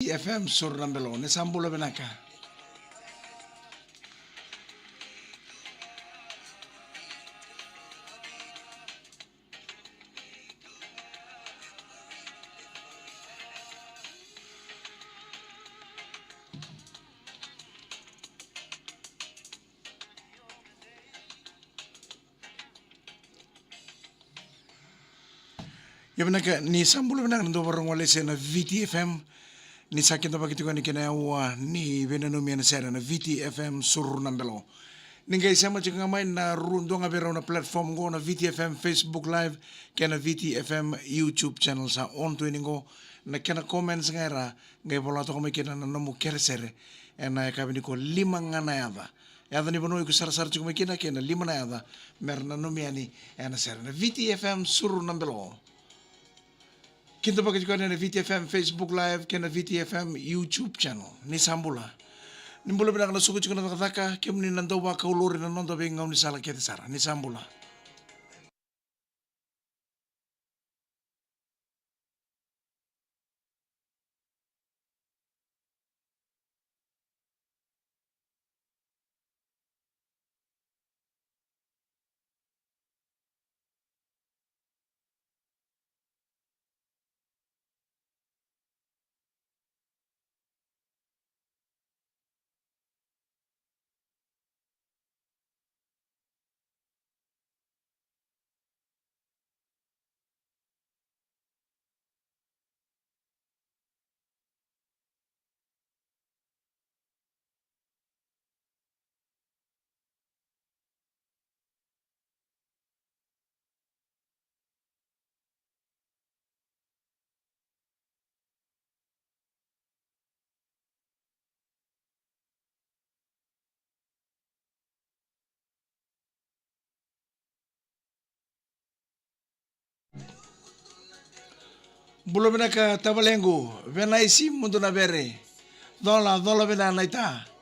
FM Sornambelo, ne Sambula Benaka. Yabenaka ni Sambula Benaka ndo barong wale se na VTFM ni sakin to bakiti ko ni kinawa ni venano mi na sera na VTFM Sornambelo. Ninguém sama chika mai na rundo nga vera na platform go na VTFM Facebook Live kena VTFM YouTube channel sa on to ningo na kena comments ngara ngai bola to kami kena na nomu keresere ena kabini ko lima ngana yada yada ni bono ko sar sar chika kena lima na yada merna nomiani ena sera na VTFM suru nambelo kinto bakit ko na VTFM Facebook Live kena VTFM YouTube channel ni sambula Nimbula bilang na suku chikuna takataka kim ni nandaw ba kauluri na nondo bengaw ni sala kete sara ni sambula. Bulo bina ka tabalengu vena isi mundo na bere dola bina naita.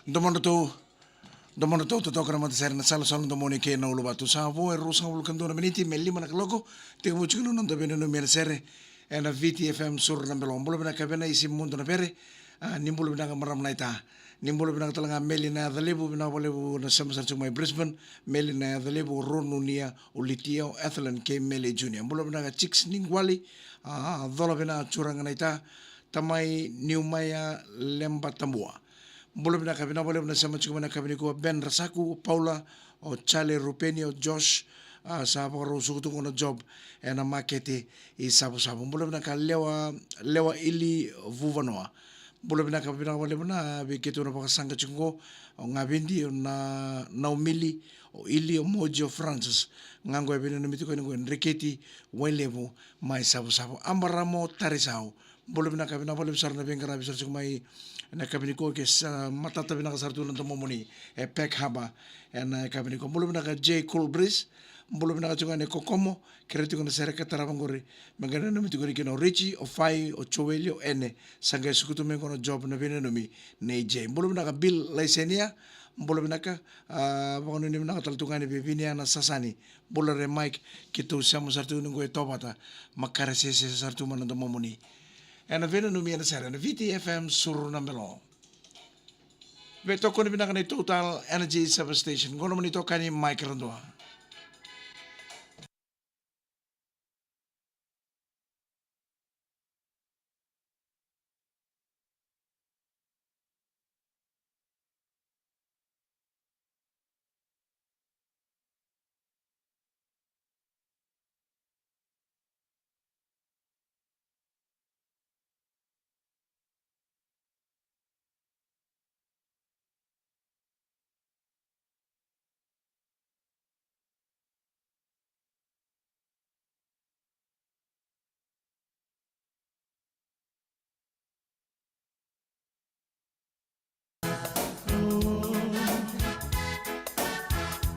Domono to tokra mata ser na sala sala domoni ke na ulu batu sa vo e rusa ulu kandona meniti me lima na logo te mo chino non dobene no mer sere e na VTFM sur na belom bolo bena kabena isi mundo na bere nimbulu bena maram naita nimbulu bena talanga meli na dalebu bena bolebu na sama sa chumai Brisbane meli na dalebu ronunia ulitio Athlan ke meli junior bolo bena chicks ningwali dola bena churanga naita tamai niumaya lemba tambua Bolo bina kabina bole bina sama chukuma na kabini ko Ben Rasaku, Paula, o Charlie Rupenio, Josh, sa pagaro sukutu ko na job na makete i sabu sabu. Bolo bina ka lewa ili vuvanoa. Bula bina ka bina wale bina be ketu na pakasanga chungo o ngabindi o na Naumili o Ili o Moji o Francis ngango e bina numiti ko ngo Enriqueti Welevo mai sabu ambaramo tarisao bula bina ka bina wale besar na bengara besar mai na kabini ko ke matata bina ka sartu na tomomoni e pek haba na kabini ko bula bina ka J Colbris bulu bina ka ne kokomo kereti ko na sere ka tarabangori mangana no mitiko ni kino Richie o Fai o Choeli o Ene sanga sukutu me kono job na bina no mi ne J bulu bina ka Bill Laisenia bulu bina ka bakono ni bina ka taltungani be binia na Sasani bulu re Mike kitu siamo sartu ngo e tobata makare se sartu mana do momoni ena bina no mi na sere na VTFM suru na melo be to ko ni bina ka ni Total Energy Substation gono mani to kani Mike Randoa.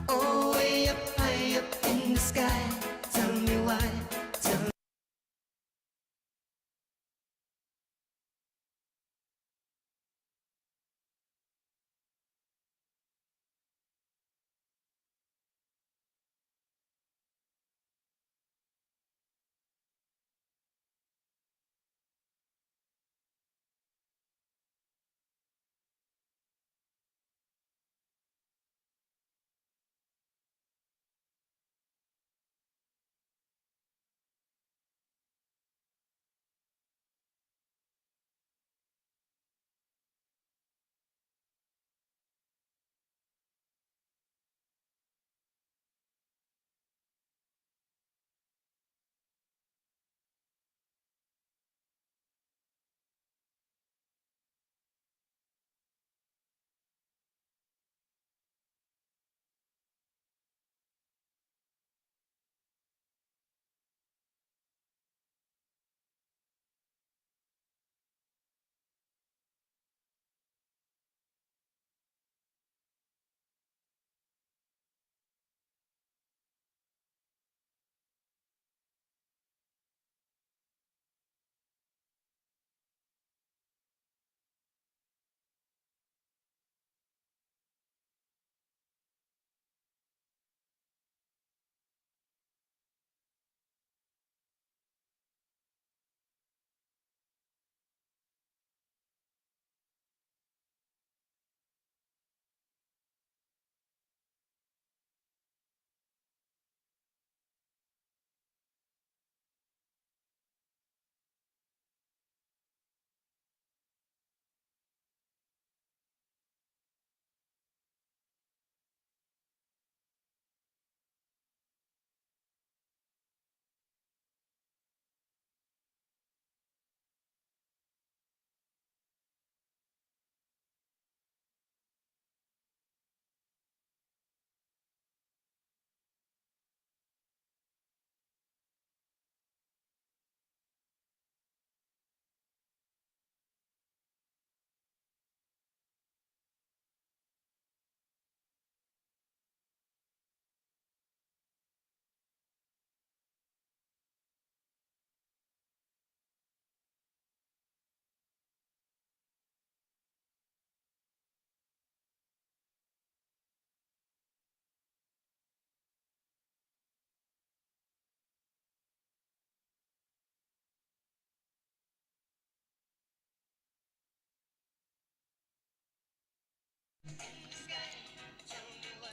Oh, way up high up in the sky. Tell me why. Tell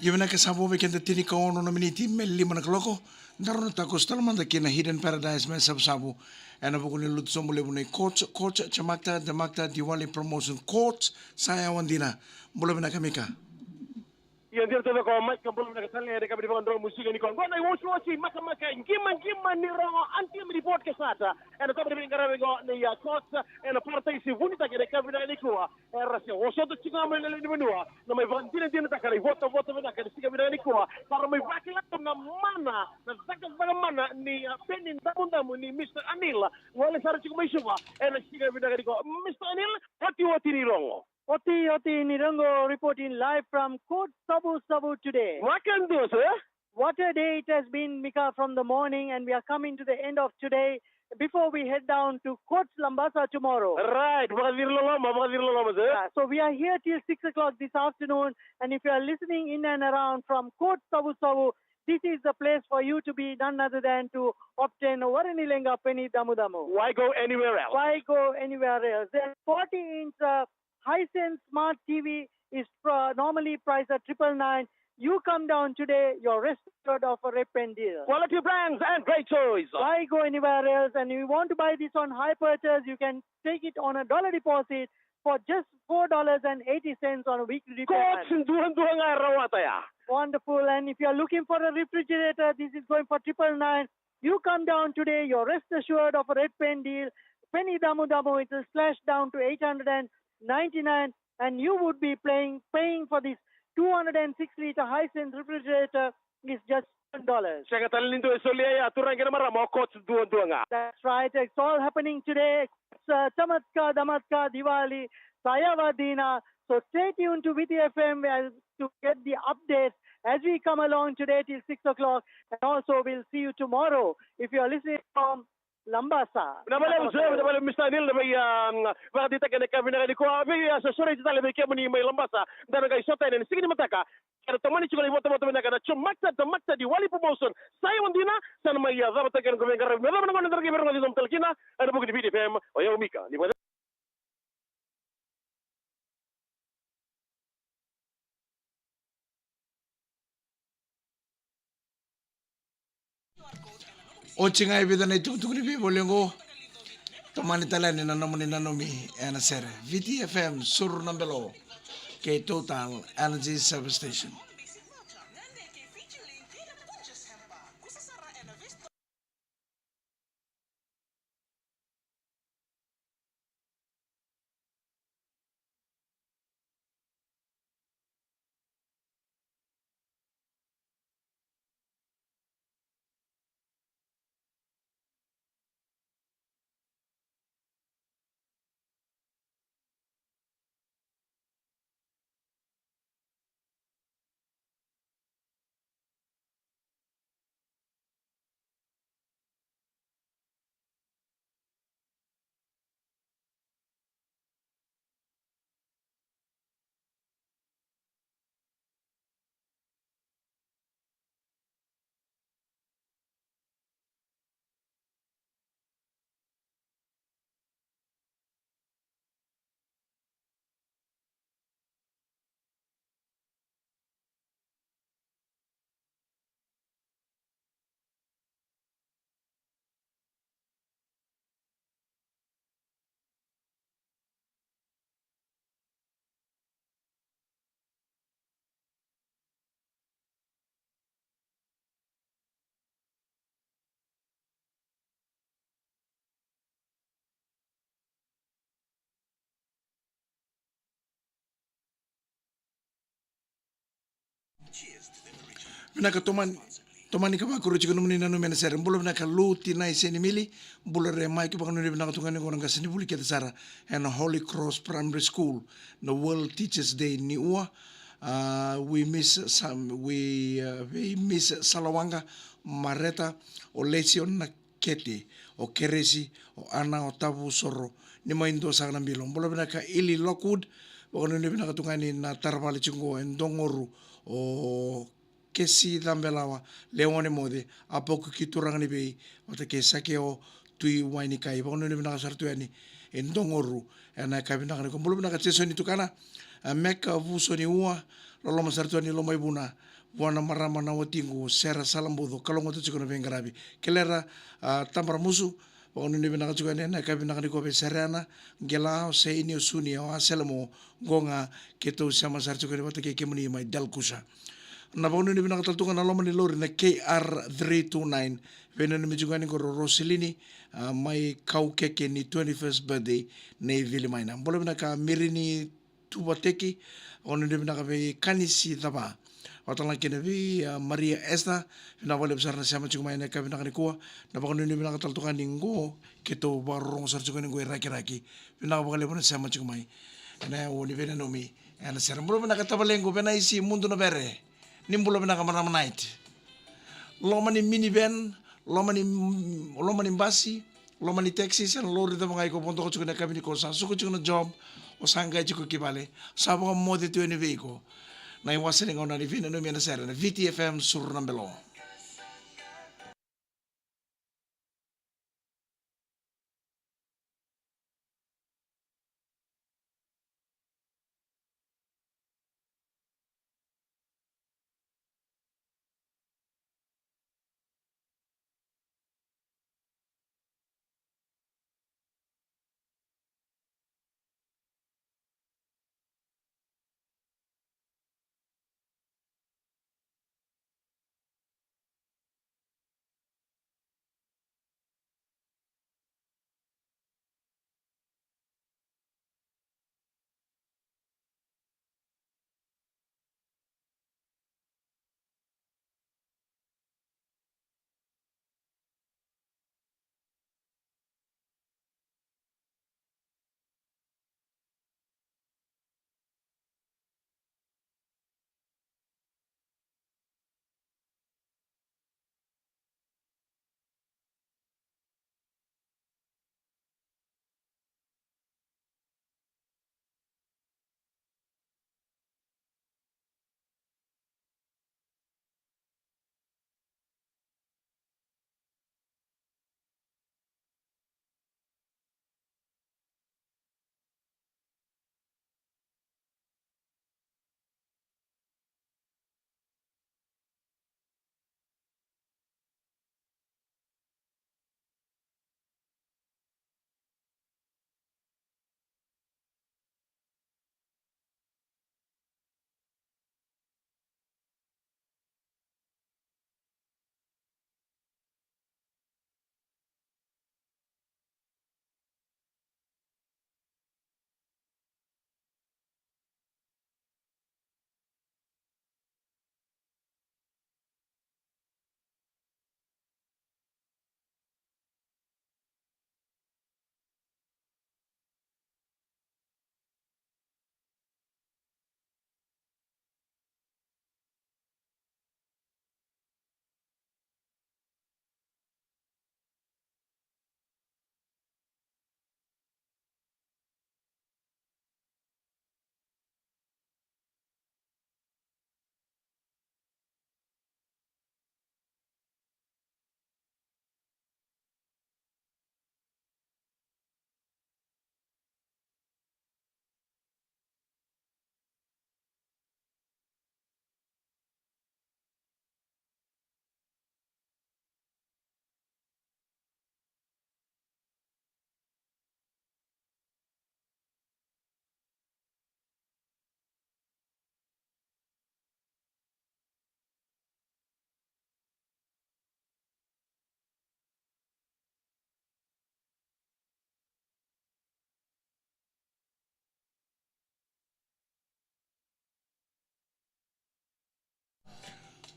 Yuna ka sabo be kenta tini ka ono na miniti me lima na kloko. Ndaro na takos talaman da kina Hidden Paradise me sabo. Ena po kunin lutso mule muna coach chamakta damakta Diwali promotion coach saya wandina. Mula na kami ka. Yang dia tahu kalau mic kabel nak saling ada kabel dengan drone musik ni kau. Kau nak watch maka ngima ni orang anti meri podcast passata e non come vengere nei coach e la porta si vunita che capita di qua e rasio o sotto ci come nelle menua non mai vantine di ta kare voto vena che si capita di qua para mai vakila na mana na zaka mana ni penin damu ni Mr. Anil wala sar ci kuma shuba e na si capita di qua Mr. Anil what ni rongo Oti Nirango reporting live from Kot Sabu Sabu today. makan do sir What a day it has been, Mika, from the morning, and we are coming to the end of today before we head down to Kot Lambasa tomorrow. right bagadir lama sir Yeah, so we are here till 6 o'clock this afternoon, and if you are listening in and around from Kot Sabu Sabu, this is the place for you to be, none other than to obtain Waranilenga Penny Damu Damu. why go anywhere else Why go anywhere else? The 40-inch Hisense Smart TV is normally priced at 999. You come down today, you're restored of a rep and deal. quality brands and great choice Why go anywhere else? And you want to buy this on high purchase, you can take it on a dollar deposit for just $4.80 on a weekly coach repayment. duhan nga rawata ya Wonderful. And if you're looking for a refrigerator, this is going for 999. You come down today, you're rest assured of a red pen deal. Penny Damu Damu, it will slash down to 899, and you would be paying for this 206-liter Hisense refrigerator is just $1. Saya kata lindo solia aturan kena marah mau coach duhan nga That's right. It's all happening today. It's Chamatka, Damatka, Diwali, Sayavadina. So stay tuned to VTFM to get the updates as we come along today till 6 o'clock. And also we'll see you tomorrow if you're listening from Lambasa. Nabala Mr. Anil na may dita kena kami na ko abi sa sore dita lebih kami ni may lambasa dan guys sota ni sige ni mataka kada tamani chiko ni moto na kada chumakta di wali promotion saya wandina sana may zabata kan ko mengar me na ngone dargi berno di dom talkina ada buku di VTFM o yo mika ni Ochinga ibida na itutukuni bi bolengo. Tomani talani na namuni na nomi ana sere. VTFM sur nambelo. K Total Energy Service Station. Minaka tomani ka bakuru chika numuni nanu mena sere mbulo minaka luti na iseni mili mbulo re mai ki bakanu minaka tungani ko nanga sini buli kita sara and Holy Cross Primary School the World Teachers Day ni ua we miss Salawanga Mareta o Lesion na Kete o Keresi o Ana o Tabu Soro ni maindo sa kanambilo mbulo minaka ili Lockwood bakanu minaka tungani na tarabali chungo endongoru o kesi dambelawa leone mode apoku kiturangani bei o te ke sake o tui waini kai bono ni bina sartu ani endongoru ana ka bina ko bulu bina ka teso ni tukana meka vuso ni ua lolo masartu ani lo mai buna buana marama na watingu sera salambudo kalongo tu chikono bengarabi kelera tamara musu bono ni bina ka tukani ana ka bina ko be serana gela se ini suni o aselmo gonga keto sama sartu ko ke kemuni mai dalkusa na pauno ni binakataltungan na loman ni lori na KR329 vena ni mijungani ko Roselini may kaukeke ni 21st birthday ni Vilimaina. Mbolo binaka mirini tubateki ono ni binaka be kanisi taba. Watalang kinabi Maria Esther vina wale besar na siya macungmay na kabinaka ni kuwa na pauno ni binakataltungan ni ngo kito barong sarjungan ni ngo iraki-raki binaka bakali po na siya macungmay na uni vena nomi ana sera mbolo binakatabalengo vena isi mundo na bere nimbulo binaka night. Loma ni minivan, loma ni basi, loma ni taxi, sen lori da mga ikopunto ko chuko na kami ni ko sa suko chuko na job o sangay chuko kibale. Sabo ka mo dito ni veiko. Na iwasan nga na ni Vina no mi na sera na VTFM sur nambelo.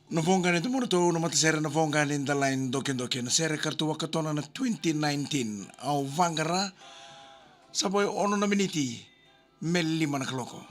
Navongan ito muna to namatesera navongan in the line dokin sera kartuwa katona na 2019 au vangara saboy ono na miniti melli manakloko.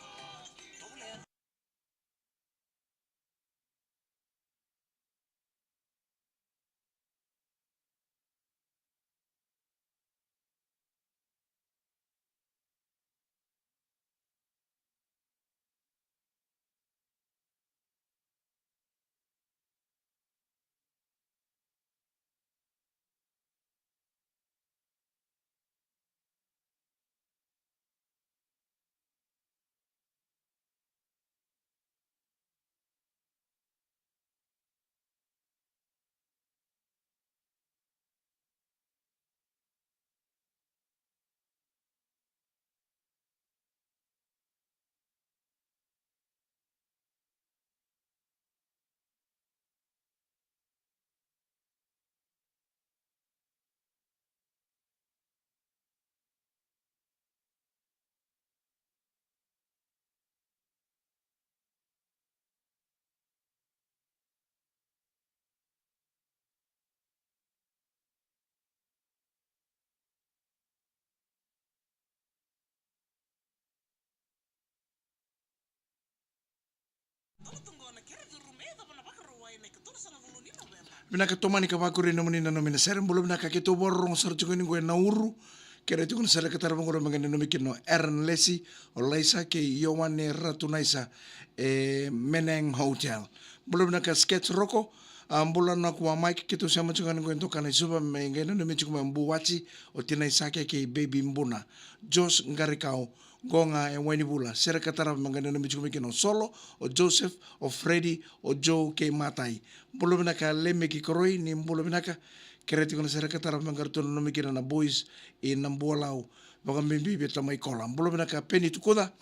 Pinaka tomani ka wakuri namani na nomina seren bulu pinaka ke to borong sar chuko ni nauru kere tu kun sara ka tarabang ko mangani nomikino Aaron Lesi o laisa ke Yowane Ratunaisa Meneng Hotel. Bulu pinaka sketch roko ambula na kuwa Mike kitu sama chuko ni to kana suba mengene no michuko mbuwachi o tina isake ke baby mbuna Jos Ngarikao gonga e weni bula sera katara mangana no michuko mikino solo o Joseph o Freddy o Joe ke matai bulu binaka leme ki koroi ni bulu binaka kereti kono sera katara mangarto no mikino na boys e nambolau baga mimbi beta mai kola bulu binaka peni tukoda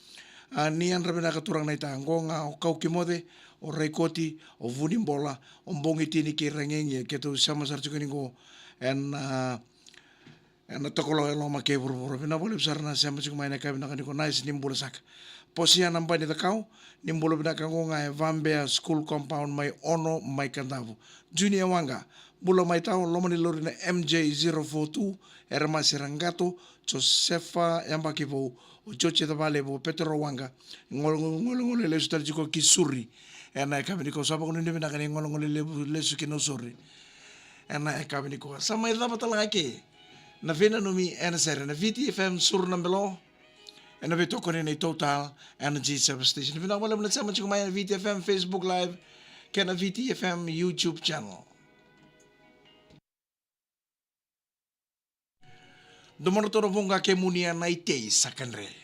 ni andra binaka turang naita gonga o kau kimode o reikoti o vunimbola o mbongi tini ke rangenge ke tu sama sarchuko ningo en na tokolo elo ma ke buru bina boleh besar na sama cuma main ka bina kan ko nice nimbul sak posia namba ni takau nimbul bina kan ngai Vambea school compound mai ono mai kandavu junior wanga bulo mai tau lomani lori na MJ042 erma sirangato Josefa yamba kipo o Joche da vale bo Petro wanga ngol le sutar jiko kisuri ena ka bini ko sapa ko ni bina kan ngol le su kinosuri ena ka bini ko sama ida batala ke na vena nomi ena sera na VTFM Surnambelo ena beto kone nei Total Energy Service Station vena wala mna sama chiko mai VTFM Facebook Live kena VTFM YouTube channel Domono toro vonga ke munia naitei sakanre